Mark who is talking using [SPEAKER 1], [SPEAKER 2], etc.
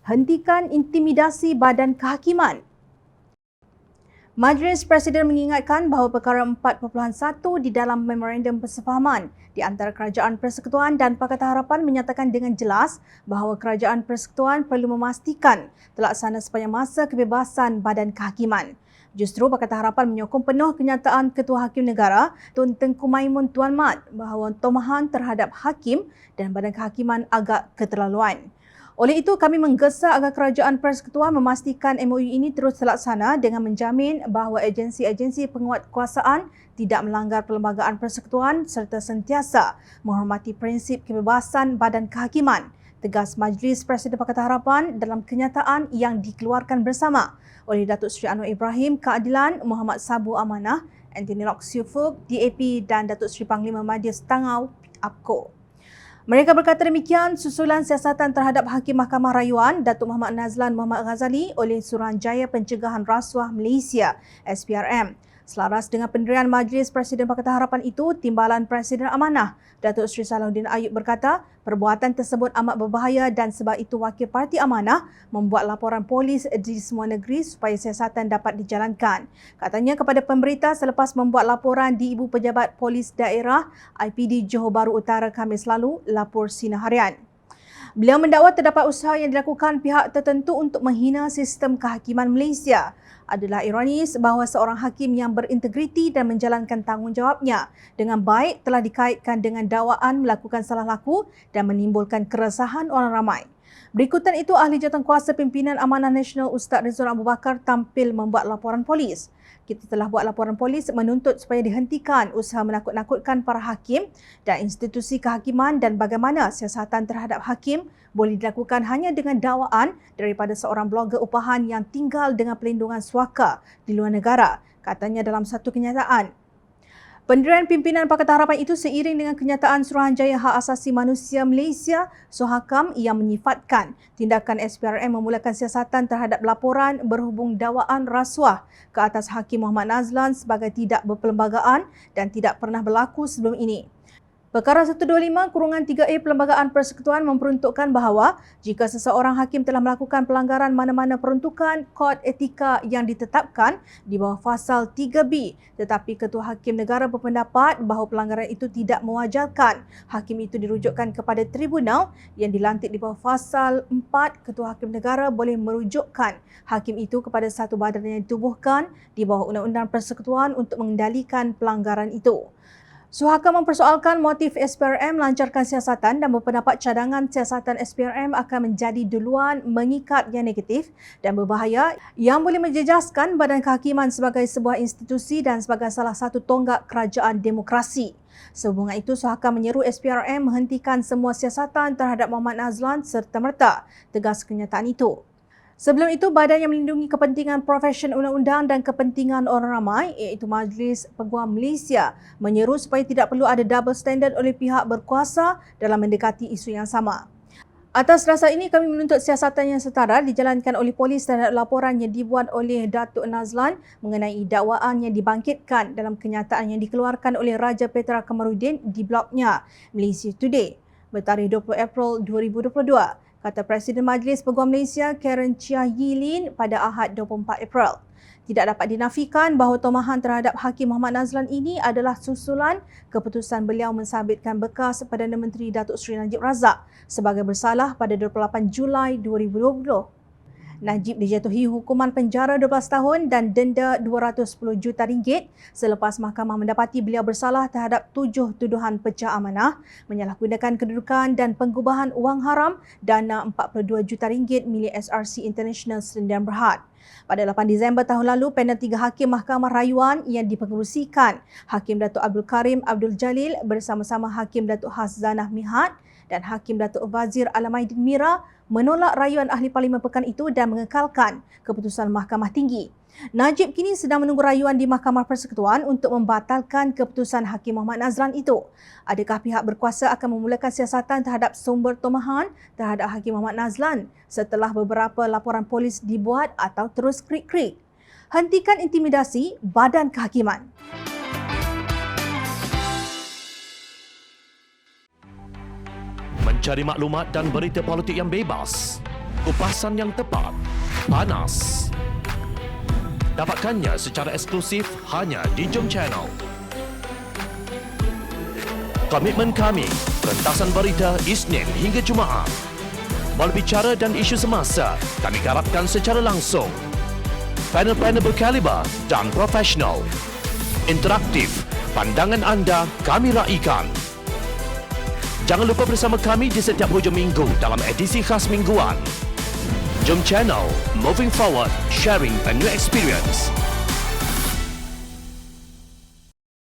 [SPEAKER 1] Hentikan intimidasi badan kehakiman. Majlis Presiden mengingatkan bahawa perkara 4.1 di dalam Memorandum Persefahaman di antara Kerajaan Persekutuan dan Pakatan Harapan menyatakan dengan jelas bahawa Kerajaan Persekutuan perlu memastikan terlaksana sepanjang masa kebebasan badan kehakiman. Justru Pakatan Harapan menyokong penuh kenyataan Ketua Hakim Negara Tun Tengku Maimun Tuan Mat bahawa tomahan terhadap hakim dan badan kehakiman agak keterlaluan. Oleh itu, kami menggesa agar Kerajaan Persekutuan memastikan MOU ini terus terlaksana dengan menjamin bahawa agensi-agensi penguatkuasaan tidak melanggar perlembagaan persekutuan serta sentiasa menghormati prinsip kebebasan badan kehakiman, tegas Majlis Presiden Pakatan Harapan dalam kenyataan yang dikeluarkan bersama oleh Datuk Seri Anwar Ibrahim Keadilan, Muhammad Sabu Amanah, Anthony Lok Siufuk, DAP dan Datuk Seri Panglima Madya Setangau, APCO. Mereka berkata demikian susulan siasatan terhadap Hakim Mahkamah Rayuan Datuk Muhammad Nazlan Muhammad Ghazali oleh Suruhanjaya Pencegahan Rasuah Malaysia SPRM. Selaras dengan pendirian Majlis Presiden Pakatan Harapan itu, Timbalan Presiden Amanah Datuk Seri Salahuddin Ayub berkata perbuatan tersebut amat berbahaya dan sebab itu Wakil Parti Amanah membuat laporan polis di semua negeri supaya siasatan dapat dijalankan. Katanya kepada pemberita selepas membuat laporan di Ibu Pejabat Polis Daerah IPD Johor Bahru Utara Khamis lalu, lapor Sinar Harian. Beliau mendakwa terdapat usaha yang dilakukan pihak tertentu untuk menghina sistem kehakiman Malaysia. Adalah ironis bahawa seorang hakim yang berintegriti dan menjalankan tanggungjawabnya dengan baik telah dikaitkan dengan dakwaan melakukan salah laku dan menimbulkan keresahan orang ramai. Berikutan itu, Ahli Jawatankuasa Pimpinan Amanah Nasional Ustaz Rizwan Abu Bakar tampil membuat laporan polis. Kita telah buat laporan polis menuntut supaya dihentikan usaha menakut-nakutkan para hakim dan institusi kehakiman dan bagaimana siasatan terhadap hakim boleh dilakukan hanya dengan dakwaan daripada seorang blogger upahan yang tinggal dengan perlindungan suaka di luar negara, katanya dalam satu kenyataan. Pendirian pimpinan Pakatan Harapan itu seiring dengan kenyataan Suruhanjaya Hak Asasi Manusia Malaysia Sohakam yang menyifatkan tindakan SPRM memulakan siasatan terhadap laporan berhubung dakwaan rasuah ke atas Hakim Muhammad Nazlan sebagai tidak berperlembagaan dan tidak pernah berlaku sebelum ini. Perkara 125/3A Perlembagaan Persekutuan memperuntukkan bahawa jika seseorang hakim telah melakukan pelanggaran mana-mana peruntukan kod etika yang ditetapkan di bawah Fasal 3B tetapi Ketua Hakim Negara berpendapat bahawa pelanggaran itu tidak mewajarkan, hakim itu dirujukkan kepada tribunal yang dilantik di bawah Fasal 4, Ketua Hakim Negara boleh merujukkan hakim itu kepada satu badan yang ditubuhkan di bawah Undang-Undang Persekutuan untuk mengendalikan pelanggaran itu. Sohakam mempersoalkan motif SPRM melancarkan siasatan dan berpendapat cadangan siasatan SPRM akan menjadi duluan mengikat yang negatif dan berbahaya yang boleh menjejaskan badan kehakiman sebagai sebuah institusi dan sebagai salah satu tonggak kerajaan demokrasi. Sehubungan itu, Sohakam menyeru SPRM menghentikan semua siasatan terhadap Muhammad Nazlan serta-merta, tegas kenyataan itu. Sebelum itu, badan yang melindungi kepentingan profesion undang-undang dan kepentingan orang ramai iaitu Majlis Peguam Malaysia menyeru supaya tidak perlu ada double standard oleh pihak berkuasa dalam mendekati isu yang sama. Atas dasar ini, kami menuntut siasatan yang setara dijalankan oleh polis terhadap laporan yang dibuat oleh Datuk Nazlan mengenai dakwaan yang dibangkitkan dalam kenyataan yang dikeluarkan oleh Raja Petra Kamarudin di blognya Malaysia Today bertarikh 20 April 2022. Kata Presiden Majlis Peguam Malaysia Karen Chia Yilin pada Ahad 24 April. Tidak dapat dinafikan bahawa tomahan terhadap Hakim Muhammad Nazlan ini adalah susulan keputusan beliau mensabitkan bekas Perdana Menteri Datuk Seri Najib Razak sebagai bersalah pada 28 Julai 2020. Najib dijatuhi hukuman penjara 12 tahun dan denda RM210 juta selepas mahkamah mendapati beliau bersalah terhadap 7 tuduhan pecah amanah, menyalahgunakan kedudukan dan pengubahan wang haram dana RM42 juta milik SRC International Sdn Bhd. Pada 8 Disember tahun lalu, panel 3 Hakim Mahkamah Rayuan yang dipengerusikan Hakim Datuk Abdul Karim Abdul Jalil bersama-sama Hakim Datuk Hassanah Mihad dan Hakim Datuk Wazir Alamaidin Mira menolak rayuan Ahli Parlimen pekan itu dan mengekalkan keputusan Mahkamah Tinggi. Najib kini sedang menunggu rayuan di Mahkamah Persekutuan untuk membatalkan keputusan Hakim Muhammad Nazlan itu. Adakah pihak berkuasa akan memulakan siasatan terhadap sumber tomahan terhadap Hakim Muhammad Nazlan setelah beberapa laporan polis dibuat atau terus krik-krik? Hentikan intimidasi badan kehakiman.
[SPEAKER 2] Mencari maklumat dan berita politik yang bebas, Kupasan yang tepat, panas. Dapatkannya secara eksklusif hanya di Jom Channel. Komitmen kami, rentasan berita Isnin hingga Jumaat. Berbicara dan isu semasa, kami garapkan secara langsung. Panel-panel berkaliber dan profesional. Interaktif, pandangan anda kami raikan. Jangan lupa bersama kami di setiap hujung minggu dalam edisi khas mingguan. Jom Channel, moving forward, sharing a new experience.